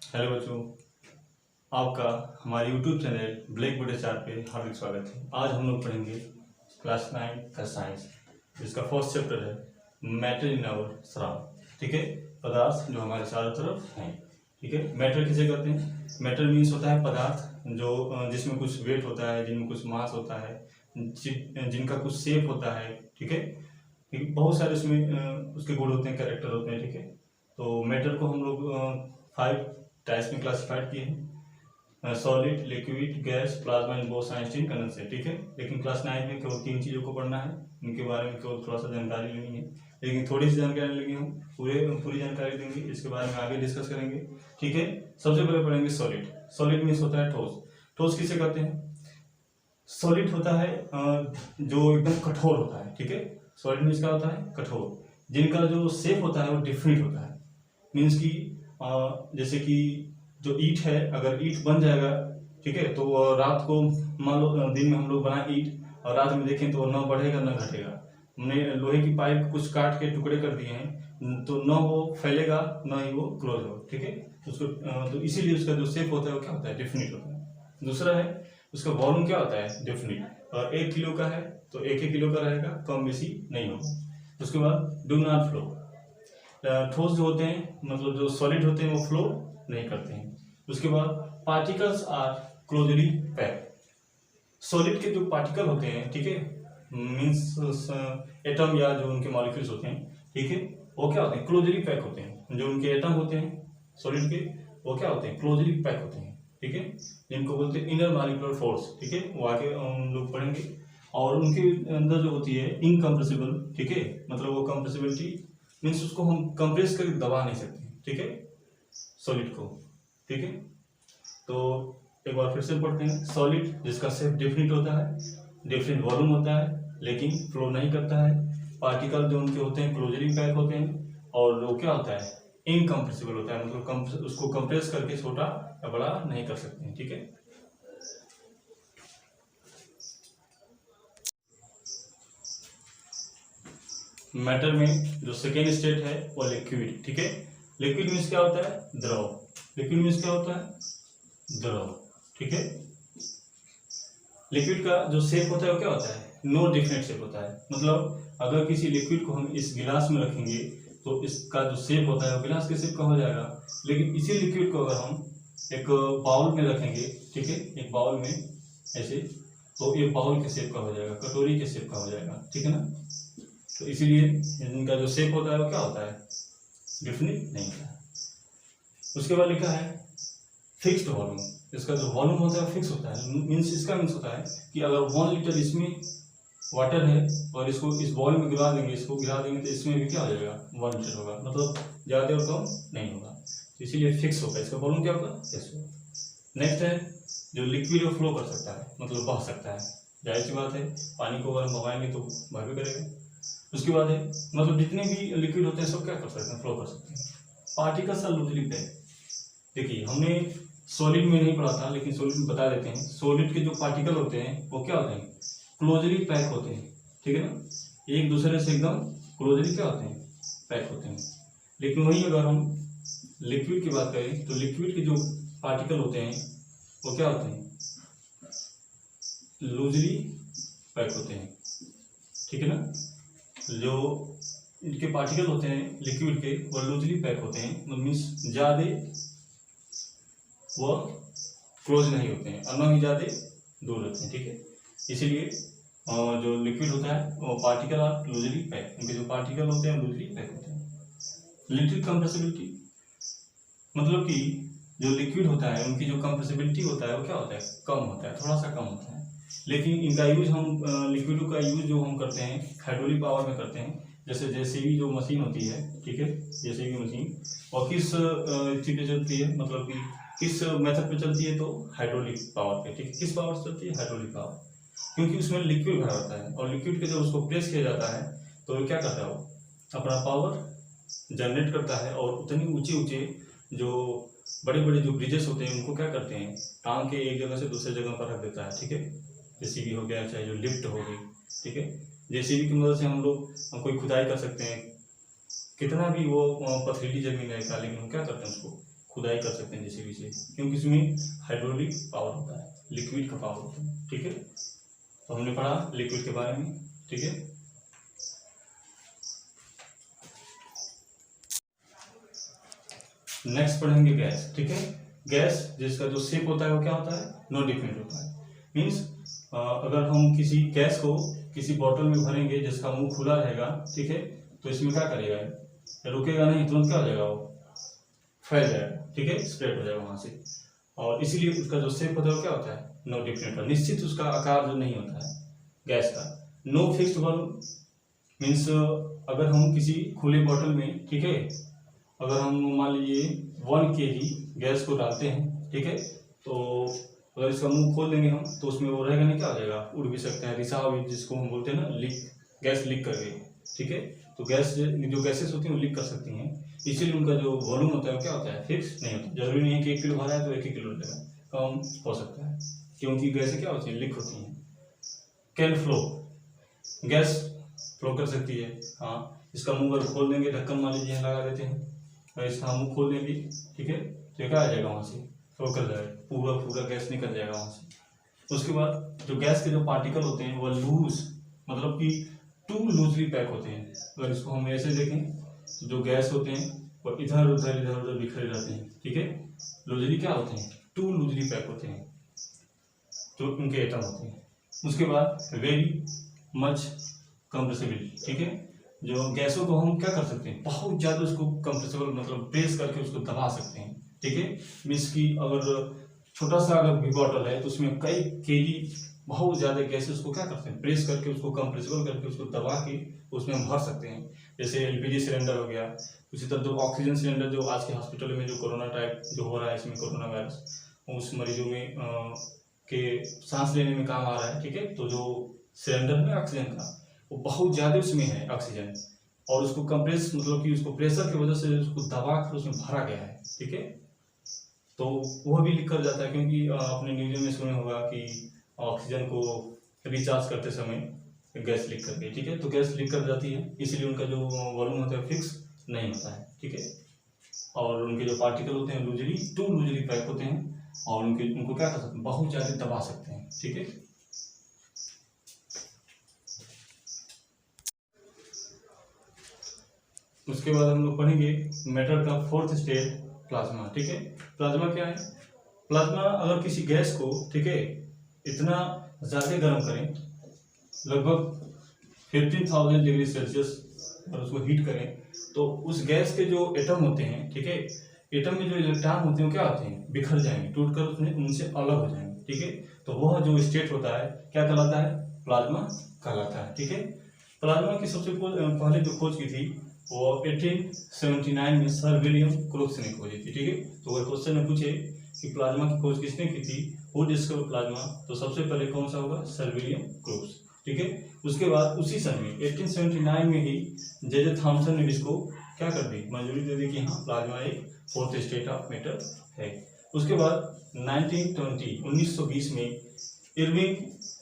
Hello बच्चों, आपका हमारे YouTube channel black board HR पे हार्दिक स्वागत है। आज हम लोग पढ़ेंगे क्लास 9 का साइंस, जिसका फर्स्ट चैप्टर है मैटर इन आवर सराउंड। ठीक है, पदार्थ जो हमारे चारों तरफ हैं। ठीक है, मैटर किसे कहते हैं? मैटर मीन्स होता है पदार्थ जो जिसमें कुछ वेट होता है, जिनमें कुछ मास होता है, जिनका कुछ शेप होता है। ठीक है, बहुत सारे उसमें उसके गुण होते हैं, कैरेक्टर होते हैं। ठीक है, तो मैटर को हम लोग 5 टाइप्स में क्लासिफाइड किए हैं: solid, liquid, gas, plasma and boss, Einstein, condenser. ठीक है, लेकिन क्लास 9 में केवल 3 चीज़ों को पढ़ना है, इनके बारे में केवल थोड़ा सा जानकारी लेनी है। लेकिन थोड़ी सी जानकारी लेंगे, हम पूरी जानकारी देंगे, इसके बारे में आगे डिस्कस करेंगे। ठीक है, सबसे पहले पढ़ेंगे सॉलिड। सॉलिड मीन्स होता है ठोस। ठोस किसे कहते हैं? सॉलिड होता है जो एकदम कठोर होता है। ठीक है, सॉलिड मीन्स क्या होता है? कठोर, जिनका जो शेप होता है वो डिफरेंट होता है। मीन्स कि जैसे कि जो ईंट है, अगर ईंट बन जाएगा, ठीक है, तो रात को मान लो दिन में हम लोग बनाए ईंट और रात में देखें तो न बढ़ेगा न घटेगा। हमने लोहे की पाइप कुछ काट के टुकड़े कर दिए हैं, तो न वो फैलेगा न ही वो क्लोज हो। ठीक है, उसको तो इसीलिए उसका जो शेप होता है वो क्या होता है? डिफिनिट होता है। दूसरा है उसका वॉल्यूम क्या होता है? डिफिनिट। और 1 किलो का है तो 1 किलो का रहेगा, कम बेसी नहीं होगा। उसके बाद डू नॉट फ्लो। ठोस जो होते हैं, मतलब जो सॉलिड होते हैं, वो फ्लो नहीं करते हैं। उसके बाद particles are closely pack. Solid के जो पार्टिकल होते हैं, ठीक है, मीन्स एटम या जो उनके मॉलिक्यूल्स होते हैं, ठीक है, वो क्या होते हैं? क्लोजली पैक होते हैं। जो उनके एटम होते हैं सॉलिड के, वो क्या होते हैं? क्लोजली पैक होते हैं। ठीक है, जिनको बोलते हैं इनर मॉलिक्यूलर फोर्स। ठीक है, वो आगे हम लोग पढ़ेंगे। और उनके अंदर जो होती है इनकम्प्रेसिबल। ठीक है, मतलब वो कंप्रेसिबिलिटी मीन्स उसको हम कंप्रेस करके दबा नहीं सकते। ठीक है, सॉलिड को। ठीक है, तो एक बार फिर से पढ़ते हैं। सॉलिड जिसका शेप डिफरेंट होता है, डिफरेंट वॉल्यूम होता है, लेकिन फ्लो नहीं करता है। पार्टिकल जो उनके होते हैं क्लोजली पैक होते हैं। और वो क्या होता है? इनकम्प्रेसिबल होता है, मतलब उसको कंप्रेस करके छोटा या बड़ा नहीं कर सकते हैं। ठीक है, मैटर में जो सेकेंड स्टेट है वो लिक्विड। ठीक है, लिक्विड मीन्स क्या होता है? द्रव। लिक्विड मीन्स क्या होता है? द्रव। ठीक है, लिक्विड का जो शेप होता है वो क्या होता है? नो डिफरेंट शेप होता है। मतलब अगर किसी लिक्विड को हम इस गिलास में रखेंगे तो इसका जो शेप होता है वो गिलास के शेप का हो जाएगा। लेकिन इसी लिक्विड को अगर हम एक बाउल में रखेंगे, ठीक है, एक बाउल में ऐसे, तो ये बाउल के शेप का हो जाएगा, कटोरी के शेप का हो जाएगा। ठीक है ना, तो इसीलिए इनका जो शेप होता है वो क्या होता है? डिफरेंट नहीं होता है। उसके बाद लिखा है फिक्स्ड वॉल्यूम। इसका जो वॉल्यूम होता है फिक्स होता है। मीन्स इसका मीन्स होता है कि अगर 1 लीटर इसमें वाटर है और इसको इस बॉल में गिरा देंगे, इसको गिरा देंगे, तो इसमें भी क्या हो जाएगा? 1 लीटर होगा, मतलब ज़्यादा और कम नहीं होगा। तो इसीलिए फिक्स होगा, इसका वॉल्यूम क्या होगा? फिक्स होगा। नेक्स्ट है जो लिक्विड वो फ्लो कर सकता है, मतलब बह सकता है। जाहिर सी बात है, पानी को अगर हम बहाएंगे तो बह भी करेगा। उसके बाद है मतलब जितने भी लिक्विड होते हैं सब क्या कर सकते हैं? फ्लो कर सकते हैं। Particles are loosely packed. देखिए, हमने सॉलिड में नहीं पढ़ा था, लेकिन सॉलिड में बता देते हैं। सॉलिड के जो पार्टिकल होते हैं वो क्या होते हैं? क्लोजली पैक होते हैं। ठीक है ना, एक दूसरे से एकदम क्लोजली क्या होते हैं? पैक होते हैं। लेकिन वहीं अगर हम लिक्विड की बात करें तो लिक्विड के जो पार्टिकल होते हैं वो क्या होते हैं? लूजली पैक होते हैं। ठीक है ना, जो इनके पार्टिकल होते हैं लिक्विड के वो लूजली पैक होते हैं, मीन्स ज़्यादा वो क्लोज नहीं होते हैं और न ही ज़्यादा दूर रहते हैं। ठीक है, इसीलिए जो लिक्विड होता है वो पार्टिकल आर लूजली पैक, उनके जो पार्टिकल होते हैं लूजली पैक होते हैं। लिटिल कंप्रेसिबिलिटी, मतलब कि जो लिक्विड होता है उनकी जो कंप्रेसिबिलिटी होता है वो क्या होता है? कम होता है, थोड़ा सा कम होता है। लेकिन इनका यूज हम लिक्विडों का यूज जो हम करते हैं हाइड्रोलिक पावर में करते हैं। जैसे जेसीबी जो मशीन होती है, ठीक है, जेसीबी मशीन, और किस चीज पे चलती है, मतलब कि किस मेथड पे चलती है? तो हाइड्रोलिक पावर पे। ठीक है, किस पावर से चलती है? हाइड्रोलिक पावर, क्योंकि उसमें लिक्विड भरा होता है और लिक्विड के जब उसको प्रेस किया जाता है तो क्या करता है? वो अपना पावर जनरेट करता है और उतनी ऊंचे ऊंचे जो बड़े बड़े जो ब्रिजेस होते हैं उनको क्या करते हैं? टांग के एक जगह से दूसरे जगह पर रख देता है। ठीक है, जेसीबी हो गया, चाहे जो लिफ्ट हो गई। ठीक है, जेसीबी की मदद से हम लोग कोई खुदाई कर सकते हैं, कितना भी वो पथरीली जमीन है का, लेकिन हम क्या करते हैं? उसको खुदाई कर सकते हैं जेसीबी से, क्योंकि इसमें हाइड्रोलिक पावर होता है, लिक्विड का पावर होता है। ठीक है, तो हमने पढ़ा लिक्विड के बारे में। ठीक है, नेक्स्ट पढ़ेंगे गैस। ठीक है, गैस जिसका जो शेप होता है वो क्या होता है, नो डिफिनेट होता है। मीन्स अगर हम किसी गैस को किसी बॉटल में भरेंगे जिसका मुंह खुला रहेगा, ठीक है, तो इसमें क्या करेगा, रुकेगा नहीं, तुरंत क्या हो जाएगा, वो फैल जाएगा। ठीक है, स्प्रेड हो जाएगा वहां से, और इसीलिए उसका जो शेप होता है वो क्या होता है, नो डिफिनेट, निश्चित उसका आकार जो नहीं होता है गैस का। नो फिक्स्ड वॉल्यूम मीन्स अगर हम किसी खुले बॉटल में, ठीक है, अगर हम मान लीजिए 1 kg गैस को डालते हैं, ठीक है, तो अगर इसका मुंह खोल देंगे हम तो उसमें वो रहेगा नहीं, क्या हो जाएगा, उड़ भी सकते हैं, रिसाव जिसको हम बोलते हैं ना, लीक, गैस लीक कर गई। ठीक है, तो गैस जो गैसेस होती हैं वो लीक कर सकती हैं, इसीलिए उनका जो वॉल्यूम होता है वो क्या होता है, फिक्स नहीं होता। जरूरी नहीं है कि 1 किलो भरा है तो 1 किलो लगेगा, कम हो सकता है, क्योंकि गैसें क्या होती हैं, लीक होती हैं। कैन फ्लो, गैस फ्लो कर सकती है। हाँ, इसका मुंह अगर खोल देंगे, ढक्कन मान लीजिए लगा देते हैं, और इसका मुंह खोल देंगे, ठीक है, तो क्या आ जाएगा, वहाँ से फ्लो कर जाएगा, पूरा गैस निकल जाएगा वहाँ से। उसके बाद जो गैस के जो पार्टिकल होते हैं वो लूज, मतलब कि टू लूजली पैक होते हैं। अगर इसको हम ऐसे देखें तो जो गैस होते हैं वो इधर उधर बिखरे रहते हैं। ठीक है, लूजली क्या होते हैं, टू लूजली पैक होते हैं जो उनके एटम होते हैं। उसके बाद वेरी मच कंप्रेसिबल, ठीक है, जो गैसों को हम क्या कर सकते हैं, बहुत ज़्यादा उसको कंप्रेसिबल मतलब प्रेस करके उसको दबा सकते हैं। ठीक है, मीन्स की अगर छोटा सा अगर भी बॉटल है तो उसमें कई केजी बहुत ज़्यादा गैस उसको क्या करते हैं, प्रेस करके उसको कंप्रेसिबल करके उसको दबा के उसमें हम भर सकते हैं। जैसे एलपीजी सिलेंडर हो गया, उसी तरह जो ऑक्सीजन सिलेंडर जो आज के हॉस्पिटल में जो कोरोना टाइप जो हो रहा है, इसमें कोरोना वायरस उस मरीजों में के सांस लेने में काम आ रहा है। ठीक है, तो जो सिलेंडर है ऑक्सीजन का वो बहुत ज़्यादा उसमें है ऑक्सीजन, और उसको कंप्रेस मतलब कि उसको प्रेशर की वजह से उसको दबा कर उसमें भरा गया है। ठीक है, तो वह भी लीक कर जाता है, क्योंकि आपने न्यूज़ में सुना होगा कि ऑक्सीजन को रिचार्ज करते समय गैस लीक कर गई। ठीक है, तो गैस लीक कर जाती है, इसलिए उनका जो वॉल्यूम होता है फिक्स नहीं होता है। ठीक है, और उनके जो पार्टिकल होते हैं लूजली टू लूजली पैक होते हैं, और उनको क्या कर सकते हैं, बहुत ज़्यादा दबा सकते हैं। ठीक है, उसके बाद हम लोग पढ़ेंगे मैटर का फोर्थ स्टेट प्लाज्मा। ठीक है, प्लाज्मा क्या है, प्लाज्मा अगर किसी गैस को, ठीक है, इतना ज़्यादा गर्म करें, लगभग 15,000 डिग्री सेल्सियस और उसको हीट करें, तो उस गैस के जो एटम होते हैं, ठीक है, एटम में जो इलेक्ट्रॉन होते हैं वो क्या होते हैं, बिखर जाएंगे, टूटकर उसमें उनसे अलग हो जाएंगे। ठीक है, तो वह जो स्टेट होता है क्या कहलाता है, प्लाज्मा कहलाता है। ठीक है, प्लाज्मा की सबसे पहले जो खोज की थी वो 1879 में सर विलियम क्रोक्स ने खोजी थी। ठीक है, तो अगर क्वेश्चन में पूछे कि प्लाज्मा की खोज किसने की थी, हु डिस्कवर प्लाज्मा, तो सबसे पहले कौन सा होगा, सर विलियम क्रोक्स। ठीक है, उसके बाद उसी सन में 1879 में ही जे थॉमसन ने इसको क्या कर दी, मंजूरी दे दी कि हाँ प्लाज्मा एक फोर्थ स्टेट ऑफ मैटर है। उसके बाद 1920 में इरविंग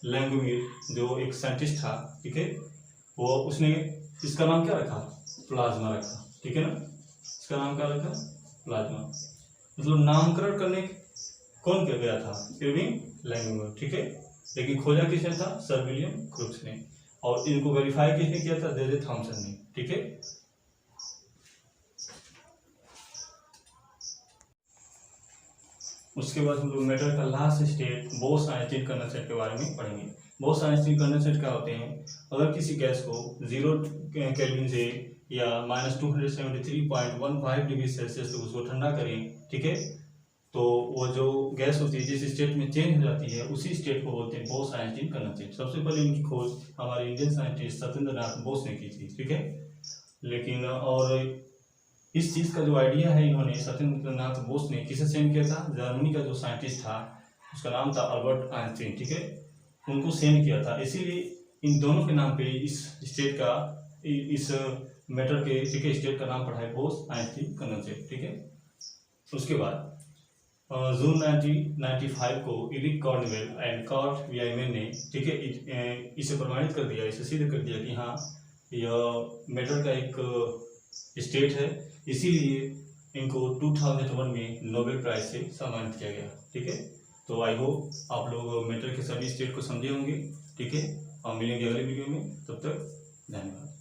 लैंगमियर जो एक साइंटिस्ट था, ठीक है, वो उसने इसका नाम क्या रखा, प्लाज्मा रखा। ठीक है ना, इसका नाम क्या रखा, प्लाज्मा, मतलब नामकरण करने कौन किया गया था, इरविंग लैंगमियर। ठीक है, लेकिन खोजा किसने था, सर विलियम क्रोक्स ने, और इनको वेरीफाई किसने किया था, जे थॉमसन ने। ठीक है, उसके बाद हम लोग मैटर का last state Bose Einstein condensate के बारे में पढ़ेंगे। बोस आइंस्टीन कंडेंसेट क्या होते हैं, अगर किसी गैस को 0 केल्विन से या -273.15 डिग्री सेल्सियस तक उसको ठंडा करें, ठीक है, तो वो जो गैस होती है जिस स्टेट में चेंज हो जाती है उसी स्टेट को बोलते हैं बोस आइंस्टीन कंडेंसेट। सबसे पहले इनकी खोज हमारे इंडियन साइंटिस्ट सत्येंद्र नाथ बोस ने की थी। ठीक है, लेकिन और इस चीज़ का जो आइडिया है इन्होंने सत्येंद्र नाथ बोस ने किसे सेंड किया था, जर्मनी का जो साइंटिस्ट था उसका नाम था अल्बर्ट आइंस्टीन। ठीक है, उनको सेंड किया था, इसीलिए इन दोनों के नाम पे इस स्टेट का, इस मैटर के, ठीक है, स्टेट का नाम पड़ा है बोस आइंस्टीन कंडेंसेट। ठीक है, उसके बाद जून 1995 को इरिक कॉर्नवेल एंड कार्ट वीआईमैन ने, ठीक है, इसे प्रमाणित कर दिया, इसे सिद्ध कर दिया कि हाँ यह मैटर का एक स्टेट है, इसीलिए इनको 2001 में नोबेल प्राइज से सम्मानित किया गया। ठीक है, तो आई होप आप लोग मेटल के सभी स्टेट को समझे होंगे। ठीक है, और मिलेंगे अगले वीडियो में, तब तक धन्यवाद।